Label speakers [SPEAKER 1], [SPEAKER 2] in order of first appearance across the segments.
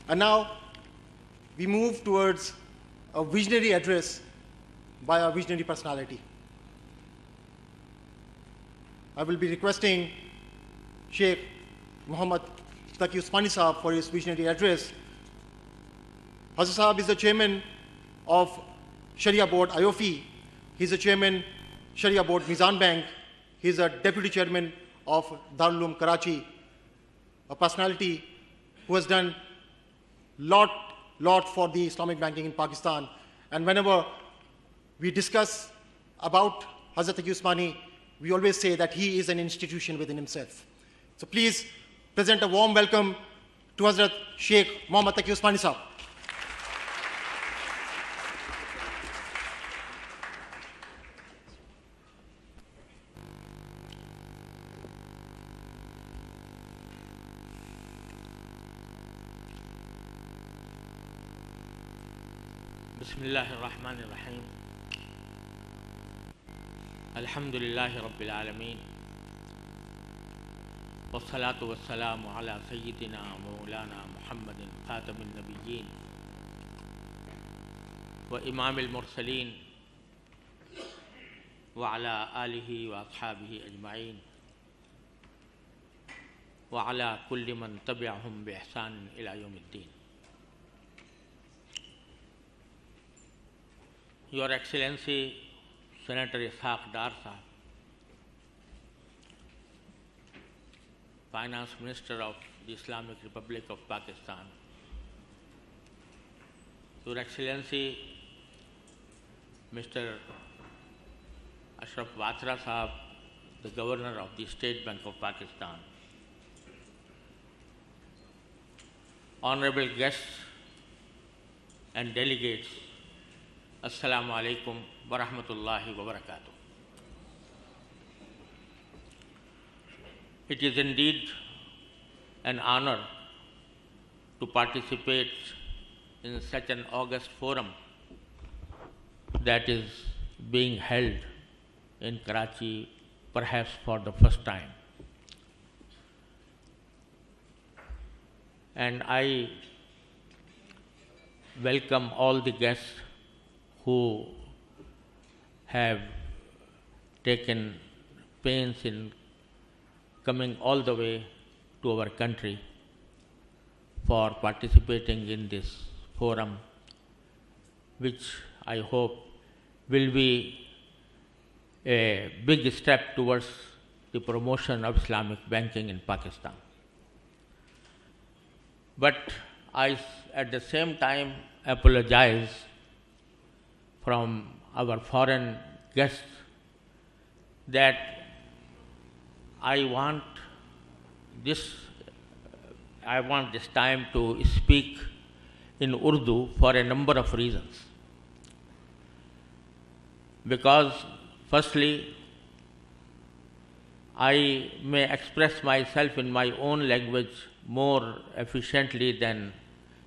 [SPEAKER 1] And now we move towards a visionary address by a visionary personality. I will be requesting Sheikh Muhammad Taqi Usmani Sahab for his visionary address. Hazrat Sahab is the chairman of Sharia Board IOFI. He is the chairman Sharia Board Mizan Bank. He is a deputy chairman of Darul Uloom Karachi, a personality who has done lot for the Islamic banking in Pakistan. And whenever we discuss about Hazrat Taqi Usmani, we always say that he is an institution within himself. So please present a warm welcome to Hazrat Sheikh Muhammad Taqi Usmani Sahab.
[SPEAKER 2] Bismillahirrahmanirrahim. Alhamdulillahi Rabbil Alameen. Wassalatu wassalamu ala Sayyidina Mawlana Muhammadin Khatamin Nabiyyin wa Imamil Mursaleen wa ala alihi wa ashabihi ajma'in wa ala kulli man tabi'ahum bi ihsan ila yawmiddin. Your Excellency Senator Ishaq Dar Sahab, Finance Minister of the Islamic Republic of Pakistan, Your Excellency Mr. Ashraf Watra Sahab, the Governor of the State Bank of Pakistan, honorable guests and delegates, Assalamu alaikum wa rahmatullahi wa barakatuh. It is indeed an honor to participate in such an august forum that is being held in Karachi perhaps for the first time. And I welcome all the guests who have taken pains in coming all the way to our country for participating in this forum, which I hope will be a big step towards the promotion of Islamic banking in Pakistan. But I at the same time apologize from our foreign guests that I want this time to speak in Urdu for a number of reasons. Because firstly, I may express myself in my own language more efficiently than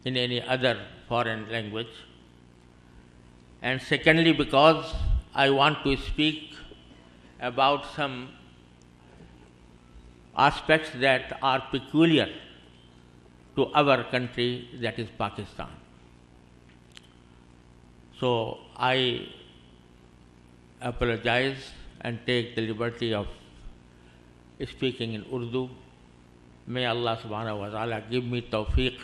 [SPEAKER 2] in any other foreign language. And secondly, because I want to speak about some aspects that are peculiar to our country, that is Pakistan. So I apologize and take the liberty of speaking in Urdu. May Allah subhanahu wa ta'ala give me tawfiq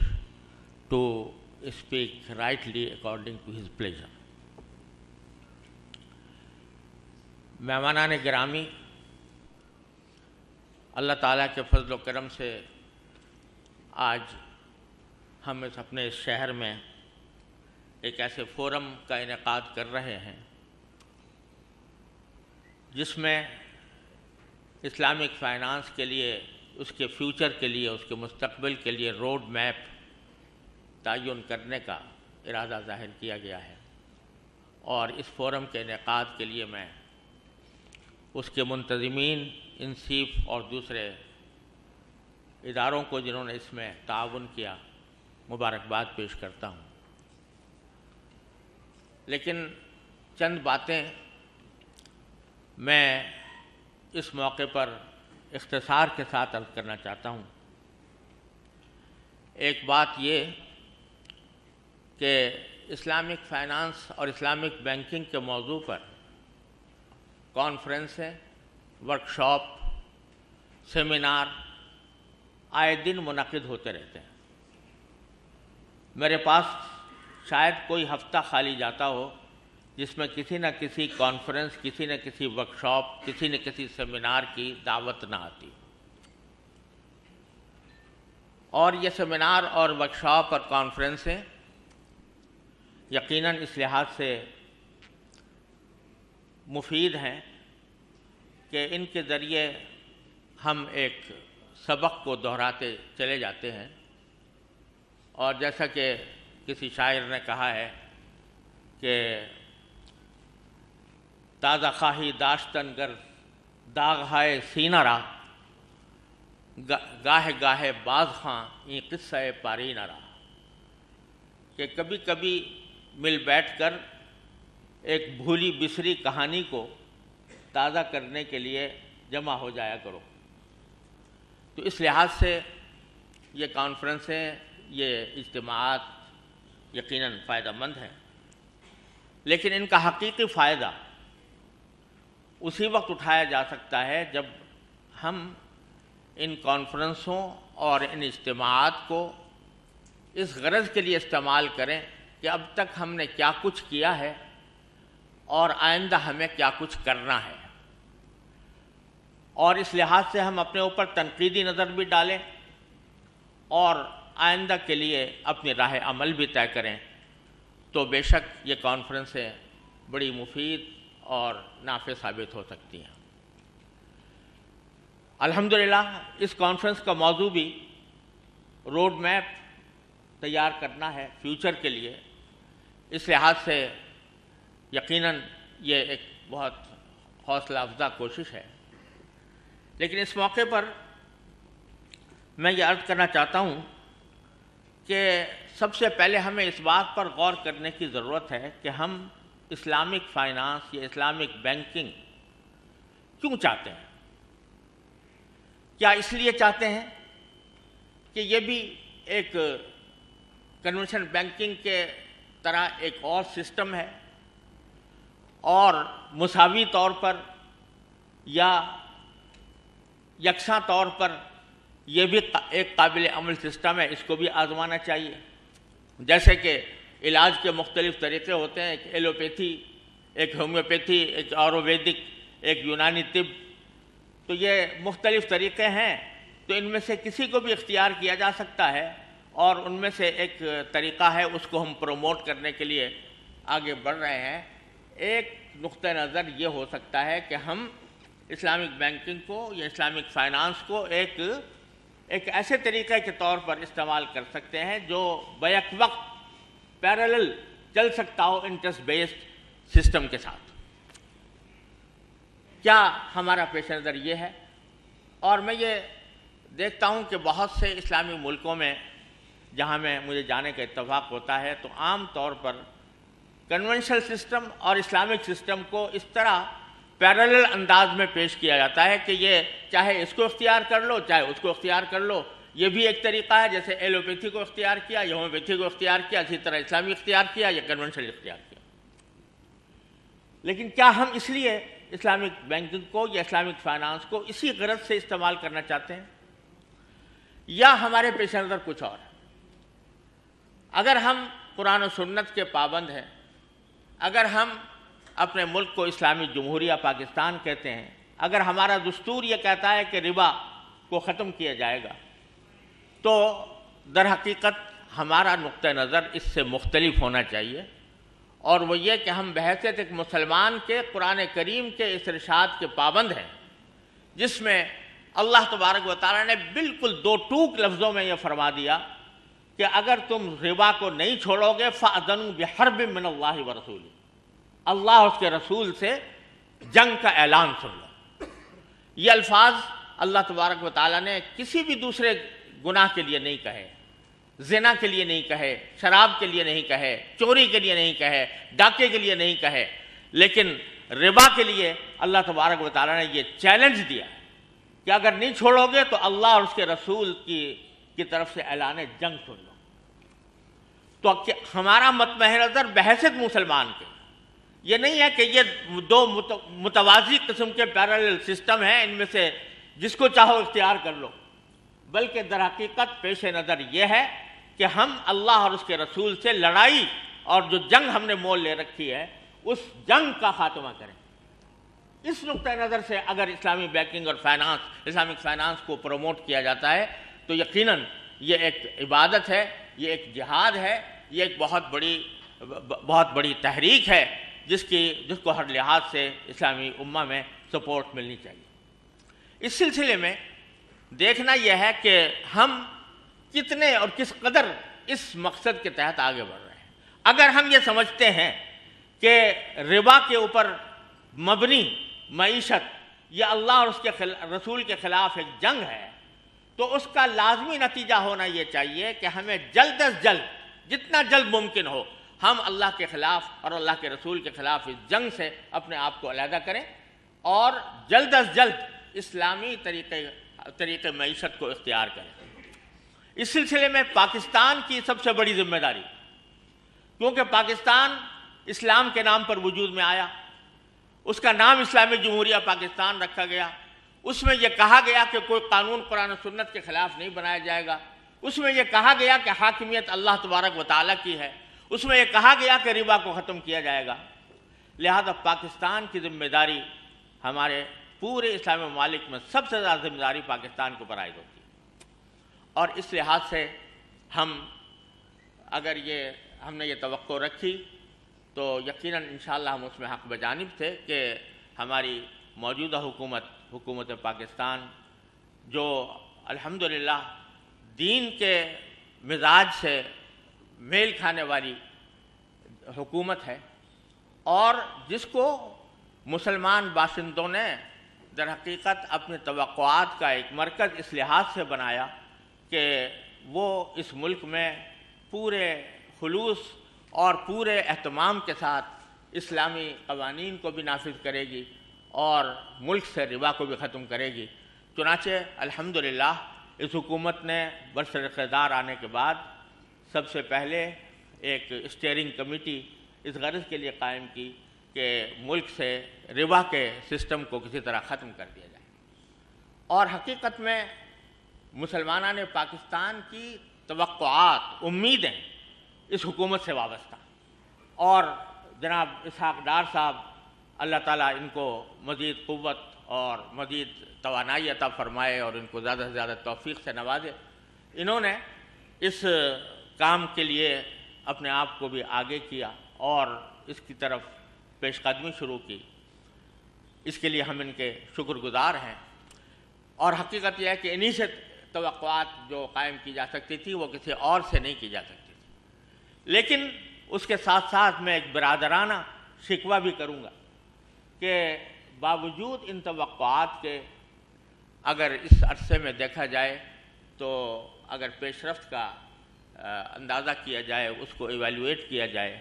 [SPEAKER 2] to speak rightly according to His pleasure. مہمانان گرامی، اللہ تعالیٰ کے فضل و کرم سے آج ہم اپنے اس شہر میں ایک ایسے فورم کا انعقاد کر رہے ہیں جس میں اسلامک فائنانس کے لیے، اس کے فیوچر کے لیے، اس کے مستقبل کے لیے روڈ میپ تعین کرنے کا ارادہ ظاہر کیا گیا ہے. اور اس فورم کے انعقاد کے لیے میں اس کے منتظمین، انسیف اور دوسرے اداروں کو جنہوں نے اس میں تعاون کیا، مبارکباد پیش کرتا ہوں. لیکن چند باتیں میں اس موقع پر اختصار کے ساتھ عرض کرنا چاہتا ہوں. ایک بات یہ کہ اسلامک فائنانس اور اسلامک بینکنگ کے موضوع پر کانفرنسیں، ورکشاپ، سیمینار آئے دن منعقد ہوتے رہتے ہیں۔ میرے پاس شاید کوئی ہفتہ خالی جاتا ہو جس میں کسی نہ کسی کانفرنس، کسی نہ کسی ورکشاپ، کسی نہ کسی سیمینار کی دعوت نہ آتی۔ اور یہ سیمینار اور ورکشاپ اور کانفرنسیں یقیناً اس لحاظ سے مفید ہیں کہ ان کے ذریعے ہم ایک سبق کو دہراتے چلے جاتے ہیں، اور جیسا کہ کسی شاعر نے کہا ہے کہ تازہ خواہی داشتن گر داغ ہائے سینہ را، گاہے گاہے باز خاں این قصہ پاری نہ رہا، کہ کبھی کبھی مل بیٹھ کر ایک بھولی بسری کہانی کو تازہ کرنے کے لیے جمع ہو جایا کرو۔ تو اس لحاظ سے یہ کانفرنسیں، یہ اجتماعات یقیناً فائدہ مند ہیں، لیکن ان کا حقیقی فائدہ اسی وقت اٹھایا جا سکتا ہے جب ہم ان کانفرنسوں اور ان اجتماعات کو اس غرض کے لیے استعمال کریں کہ اب تک ہم نے کیا کچھ کیا ہے اور آئندہ ہمیں کیا کچھ کرنا ہے، اور اس لحاظ سے ہم اپنے اوپر تنقیدی نظر بھی ڈالیں اور آئندہ کے لیے اپنی راہ عمل بھی طے کریں، تو بے شک یہ کانفرنسیں بڑی مفید اور نافع ثابت ہو سکتی ہیں۔ الحمدللہ اس کانفرنس کا موضوع بھی روڈ میپ تیار کرنا ہے فیوچر کے لیے، اس لحاظ سے یقیناً یہ ایک بہت حوصلہ افزا کوشش ہے۔ لیکن اس موقع پر میں یہ عرض کرنا چاہتا ہوں کہ سب سے پہلے ہمیں اس بات پر غور کرنے کی ضرورت ہے کہ ہم اسلامک فائنانس یا اسلامک بینکنگ کیوں چاہتے ہیں؟ کیا اس لیے چاہتے ہیں کہ یہ بھی ایک کنونشن بینکنگ کے طرح ایک اور سسٹم ہے اور مساوی طور پر یا یکساں طور پر یہ بھی ایک قابل عمل سسٹم ہے، اس کو بھی آزمانا چاہیے؟ جیسے کہ علاج کے مختلف طریقے ہوتے ہیں، ایک ایلوپیتھی، ایک ہومیوپیتھی، ایک آیورویدک، ایک یونانی طب، تو یہ مختلف طریقے ہیں، تو ان میں سے کسی کو بھی اختیار کیا جا سکتا ہے، اور ان میں سے ایک طریقہ ہے، اس کو ہم پروموٹ کرنے کے لیے آگے بڑھ رہے ہیں۔ ایک نقطہ نظر یہ ہو سکتا ہے کہ ہم اسلامک بینکنگ کو یا اسلامک فائنانس کو ایک ایسے طریقے کے طور پر استعمال کر سکتے ہیں جو بیک وقت پیرالل چل سکتا ہو انٹرسٹ بیسڈ سسٹم کے ساتھ۔ کیا ہمارا پیش نظر یہ ہے؟ اور میں یہ دیکھتا ہوں کہ بہت سے اسلامی ملکوں میں جہاں میں مجھے جانے کا اتفاق ہوتا ہے تو عام طور پر کنونشنل سسٹم اور اسلامک سسٹم کو اس طرح پیرالل انداز میں پیش کیا جاتا ہے کہ یہ چاہے اس کو اختیار کر لو چاہے اس کو اختیار کر لو، یہ بھی ایک طریقہ ہے، جیسے ایلوپیتھی کو اختیار کیا یا ہومیوپیتھی کو اختیار کیا، اسی طرح اسلامی اختیار کیا یا کنونشنل اختیار کیا۔ لیکن کیا ہم اس لیے اسلامک بینکنگ کو یا اسلامک فائنانس کو اسی غرض سے استعمال کرنا چاہتے ہیں، یا ہمارے پیش نظر کچھ اور ہے؟ اگر ہم قرآن و سنت کے پابند ہیں، اگر ہم اپنے ملک کو اسلامی جمہوریہ پاکستان کہتے ہیں، اگر ہمارا دستور یہ کہتا ہے کہ ربا کو ختم کیا جائے گا، تو در حقیقت ہمارا نقطہ نظر اس سے مختلف ہونا چاہیے، اور وہ یہ کہ ہم بحیثیت ایک مسلمان کے قرآن کریم کے اس ارشاد کے پابند ہیں، جس میں اللہ تبارک و تعالیٰ نے بالکل دو ٹوک لفظوں میں یہ فرما دیا کہ اگر تم ربا کو نہیں چھوڑو گے فَأَذَنُوا بِحَرْبٍ مِّنَ اللَّهِ وَرَسُولِهِ، اللہ اور اس کے رسول سے جنگ کا اعلان سن لو۔ یہ الفاظ اللہ تبارک و تعالیٰ نے کسی بھی دوسرے گناہ کے لیے نہیں کہے، زنا کے لیے نہیں کہے، شراب کے لیے نہیں کہے، چوری کے لیے نہیں کہے، ڈاکے کے لیے نہیں کہے، لیکن ربا کے لیے اللہ تبارک و تعالیٰ نے یہ چیلنج دیا کہ اگر نہیں چھوڑو گے تو اللہ اور اس کے رسول کی طرف سے اعلان جنگ سن لو۔ تو ہمارا مطمع نظر بحیثیت مسلمان کے یہ نہیں ہے کہ یہ دو متوازی قسم کے پیرالل سسٹم ہیں، ان میں سے جس کو چاہو اختیار کر لو، بلکہ در حقیقت پیش نظر یہ ہے کہ ہم اللہ اور اس کے رسول سے لڑائی اور جو جنگ ہم نے مول لے رکھی ہے اس جنگ کا خاتمہ کریں۔ اس نقطۂ نظر سے اگر اسلامی بینکنگ اور اسلامک فائنانس کو پروموٹ کیا جاتا ہے تو یقیناً یہ ایک عبادت ہے، یہ ایک جہاد ہے، یہ ایک بہت بڑی تحریک ہے جس کو ہر لحاظ سے اسلامی امہ میں سپورٹ ملنی چاہیے۔ اس سلسلے میں دیکھنا یہ ہے کہ ہم کتنے اور کس قدر اس مقصد کے تحت آگے بڑھ رہے ہیں۔ اگر ہم یہ سمجھتے ہیں کہ ربا کے اوپر مبنی معیشت یہ اللہ اور اس کے رسول کے خلاف ایک جنگ ہے، تو اس کا لازمی نتیجہ ہونا یہ چاہیے کہ ہمیں جلد از جلد، جتنا جلد ممکن ہو، ہم اللہ کے خلاف اور اللہ کے رسول کے خلاف اس جنگ سے اپنے آپ کو علیحدہ کریں اور جلد از جلد اسلامی طریقے معیشت کو اختیار کریں۔ اس سلسلے میں پاکستان کی سب سے بڑی ذمہ داری، کیونکہ پاکستان اسلام کے نام پر وجود میں آیا، اس کا نام اسلامی جمہوریہ پاکستان رکھا گیا، اس میں یہ کہا گیا کہ کوئی قانون قرآن و سنت کے خلاف نہیں بنایا جائے گا، اس میں یہ کہا گیا کہ حاکمیت اللہ تبارک و تعالیٰ کی ہے، اس میں یہ کہا گیا کہ ربا کو ختم کیا جائے گا۔ لہذا پاکستان کی ذمہ داری، ہمارے پورے اسلامی ممالک میں سب سے زیادہ ذمہ داری پاکستان کو عائد ہوتی ہے، اور اس لحاظ سے اگر ہم نے یہ توقع رکھی تو یقیناً انشاءاللہ ہم اس میں حق بجانب تھے کہ ہماری موجودہ حکومت پاکستان جو الحمدللہ دین کے مزاج سے میل کھانے والی حکومت ہے، اور جس کو مسلمان باشندوں نے در حقیقت اپنی توقعات کا ایک مرکز اس لحاظ سے بنایا کہ وہ اس ملک میں پورے خلوص اور پورے اہتمام کے ساتھ اسلامی قوانین کو بھی نافذ کرے گی اور ملک سے ربا کو بھی ختم کرے گی۔ چنانچہ الحمدللہ اس حکومت نے برسر اقتدار آنے کے بعد سب سے پہلے ایک اسٹیئرنگ کمیٹی اس غرض کے لیے قائم کی کہ ملک سے ربا کے سسٹم کو کسی طرح ختم کر دیا جائے، اور حقیقت میں مسلمانان پاکستان کی توقعات، امیدیں اس حکومت سے وابستہ، اور جناب اسحاق ڈار صاحب اللہ تعالیٰ ان کو مزید قوت اور مزید توانائی عطا فرمائے اور ان کو زیادہ سے زیادہ توفیق سے نوازے۔ انہوں نے اس کام کے لیے اپنے آپ کو بھی آگے کیا اور اس کی طرف پیش قدمی شروع کی، اس کے لیے ہم ان کے شکر گزار ہیں، اور حقیقت یہ ہے کہ انہی سے توقعات جو قائم کی جا سکتی تھی وہ کسی اور سے نہیں کی جا سکتی تھی۔ لیکن اس کے ساتھ ساتھ میں ایک برادرانہ شکوہ بھی کروں گا کہ باوجود ان توقعات کے اگر اس عرصے میں دیکھا جائے تو اگر پیش رفت کا اندازہ کیا جائے، اس کو ایویلویٹ کیا جائے،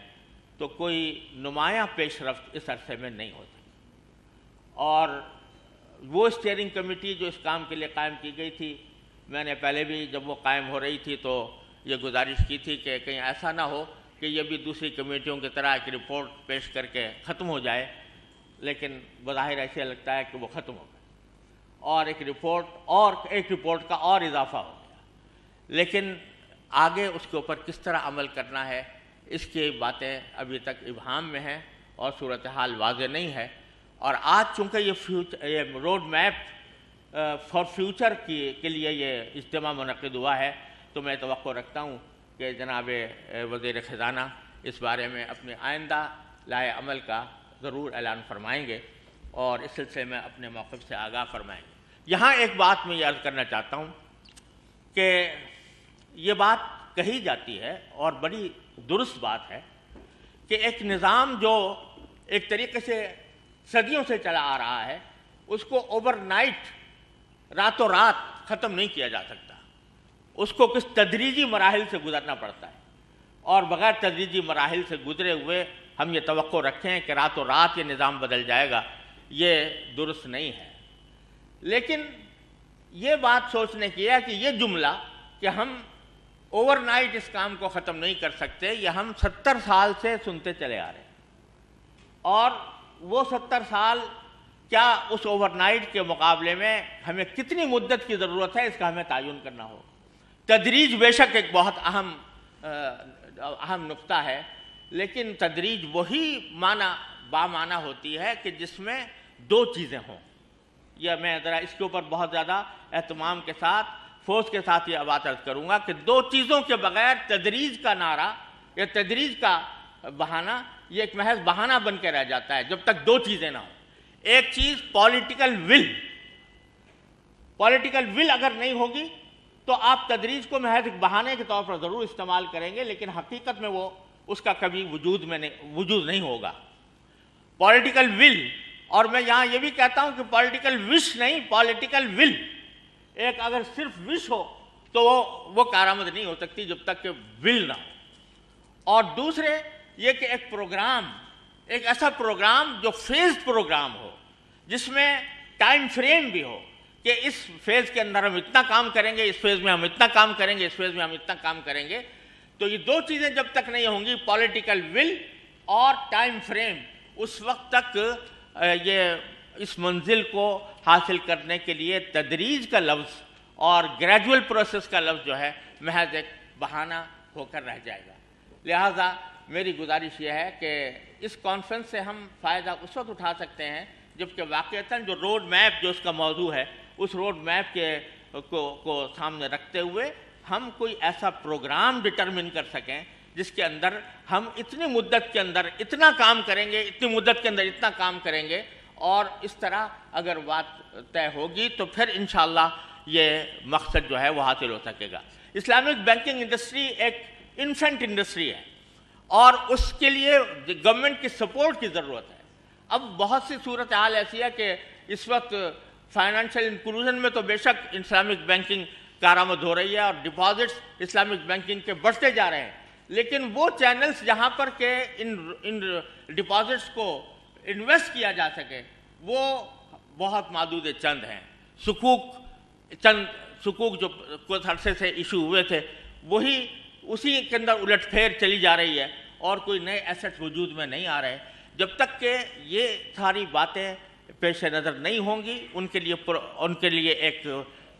[SPEAKER 2] تو کوئی نمایاں پیش رفت اس عرصے میں نہیں ہو سکی، اور وہ اسٹیئرنگ کمیٹی جو اس کام کے لیے قائم کی گئی تھی، میں نے پہلے بھی جب وہ قائم ہو رہی تھی تو یہ گزارش کی تھی کہ کہیں ایسا نہ ہو کہ یہ بھی دوسری کمیٹیوں کی طرح ایک رپورٹ پیش کر کے ختم ہو جائے، لیکن بظاہر ایسے لگتا ہے کہ وہ ختم ہو گئے اور ایک رپورٹ کا اور اضافہ ہو گیا، لیکن آگے اس کے اوپر کس طرح عمل کرنا ہے اس کی باتیں ابھی تک ابہام میں ہیں اور صورتحال واضح نہیں ہے، اور آج چونکہ یہ روڈ میپ فار فیوچر کے لیے یہ اجتماع منعقد ہوا ہے، تو میں توقع رکھتا ہوں کہ جناب وزیر خزانہ اس بارے میں اپنے آئندہ لائحہ عمل کا ضرور اعلان فرمائیں گے اور اس سلسلے میں اپنے موقف سے آگاہ فرمائیں گے۔ یہاں ایک بات میں یہ عرض کرنا چاہتا ہوں کہ یہ بات کہی جاتی ہے اور بڑی درست بات ہے کہ ایک نظام جو ایک طریقے سے صدیوں سے چلا آ رہا ہے اس کو اوور نائٹ، راتوں رات ختم نہیں کیا جا سکتا، اس کو کس تدریجی مراحل سے گزرنا پڑتا ہے، اور بغیر تدریجی مراحل سے گزرے ہوئے ہم یہ توقع رکھیں کہ راتوں رات یہ نظام بدل جائے گا، یہ درست نہیں ہے۔ لیکن یہ بات سوچنے کی ہے کہ یہ جملہ کہ ہم اوور نائٹ اس کام کو ختم نہیں کر سکتے. یہ ہم 70 سال سے سنتے چلے آ رہے ہیں, اور وہ 70 سال کیا اس اوور نائٹ کے مقابلے میں ہمیں کتنی مدت کی ضرورت ہے, اس کا ہمیں تعین کرنا ہو. تدریج بے شک ایک بہت اہم نقطہ ہے, لیکن تدریج وہی بامعنی ہوتی ہے کہ جس میں دو چیزیں ہوں. یہ میں ذرا اس کے اوپر بہت زیادہ اہتمام کے ساتھ فورس کے ساتھ یہ بات عرض کروں گا کہ دو چیزوں کے بغیر تدریج کا نعرہ یا تدریج کا بہانہ یہ ایک محض بہانہ بن کے رہ جاتا ہے جب تک دو چیزیں نہ ہوں. ایک چیز پولیٹیکل ول اگر نہیں ہوگی تو آپ تدریج کو محض ایک بہانے کے طور پر ضرور استعمال کریں گے, لیکن حقیقت میں وہ اس کا کبھی وجود نہیں ہوگا. پولیٹیکل ول, اور میں یہاں یہ بھی کہتا ہوں کہ پولیٹیکل وش نہیں, پولیٹیکل ول. ایک اگر صرف وش ہو تو وہ کارآمد نہیں ہو سکتی جب تک کہ ول نہ ہو. اور دوسرے یہ کہ ایک پروگرام, ایک ایسا پروگرام جو فیزڈ پروگرام ہو, جس میں ٹائم فریم بھی ہو کہ اس فیز کے اندر ہم اتنا کام کریں گے, اس فیز میں ہم اتنا کام کریں گے, اس فیز میں ہم اتنا کام کریں گے. تو یہ دو چیزیں جب تک نہیں ہوں گی, پولیٹیکل ول اور ٹائم فریم, اس وقت تک یہ اس منزل کو حاصل کرنے کے لیے تدریج کا لفظ اور گریجول پروسیس کا لفظ جو ہے محض ایک بہانہ ہو کر رہ جائے گا. لہٰذا میری گزارش یہ ہے کہ اس کانفرنس سے ہم فائدہ اس وقت اٹھا سکتے ہیں جبکہ واقعتاً جو روڈ میپ جو اس کا موضوع ہے, اس روڈ میپ کو سامنے رکھتے ہوئے ہم کوئی ایسا پروگرام ڈٹرمن کر سکیں جس کے اندر ہم اتنی مدت کے اندر اتنا کام کریں گے, اتنی مدت کے اندر اتنا کام کریں گے, اور اس طرح اگر بات طے ہوگی تو پھر انشاءاللہ یہ مقصد جو ہے وہ حاصل ہو سکے گا. اسلامک بینکنگ انڈسٹری ایک انفینٹ انڈسٹری ہے اور اس کے لیے گورنمنٹ کی سپورٹ کی ضرورت ہے. اب بہت سی صورتحال ایسی ہے کہ اس وقت فائنینشیل انکلوژن میں تو بے شک اسلامک بینکنگ کارآمد ہو رہی ہے اور ڈپازٹس اسلامک بینکنگ کے بڑھتے جا رہے ہیں, لیکن وہ چینلز جہاں پر کہ ان ڈپازٹس کو انویسٹ کیا جا سکے وہ بہت محدود چند ہیں. چند سکوک جو کچھ عرصے سے ایشو ہوئے تھے وہی اسی کے اندر الٹ پھیر چلی جا رہی ہے اور کوئی نئے ایسٹ وجود میں نہیں آ رہے. جب تک کہ یہ ساری باتیں پیش نظر نہیں ہوں گی, ان کے لیے ایک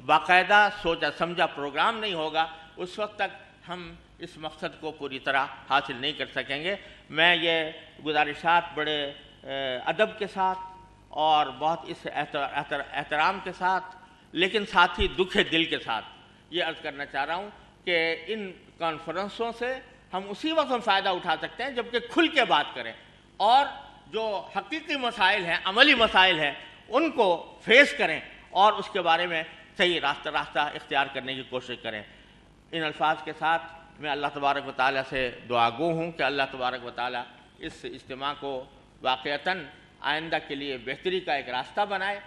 [SPEAKER 2] باقاعدہ سوچا سمجھا پروگرام نہیں ہوگا, اس وقت تک ہم اس مقصد کو پوری طرح حاصل نہیں کر سکیں گے. میں یہ گزارشات بڑے ادب کے ساتھ اور بہت اس احترام کے ساتھ لیکن ساتھ ہی دکھ دل کے ساتھ یہ عرض کرنا چاہ رہا ہوں کہ ان کانفرنسوں سے ہم اسی وقت فائدہ اٹھا سکتے ہیں جبکہ کھل کے بات کریں اور جو حقیقی مسائل ہیں, عملی مسائل ہیں, ان کو فیس کریں اور اس کے بارے میں صحیح راستہ اختیار کرنے کی کوشش کریں. ان الفاظ کے ساتھ میں اللہ تبارک و تعالیٰ سے دعا گو ہوں کہ اللہ تبارک و تعالیٰ اس اجتماع کو واقعتاً آئندہ کے لیے بہتری کا ایک راستہ بنائے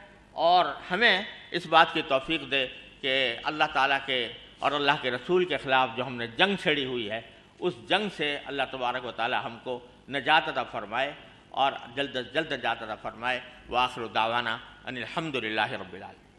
[SPEAKER 2] اور ہمیں اس بات کی توفیق دے کہ اللہ تعالیٰ کے اور اللہ کے رسول کے خلاف جو ہم نے جنگ چھڑی ہوئی ہے اس جنگ سے اللہ تبارک و تعالیٰ ہم کو نجات عطا فرمائے اور جلد از جلد نجات عطا فرمائے. وآخر دعوانا ان الحمد للہ رب العالمین.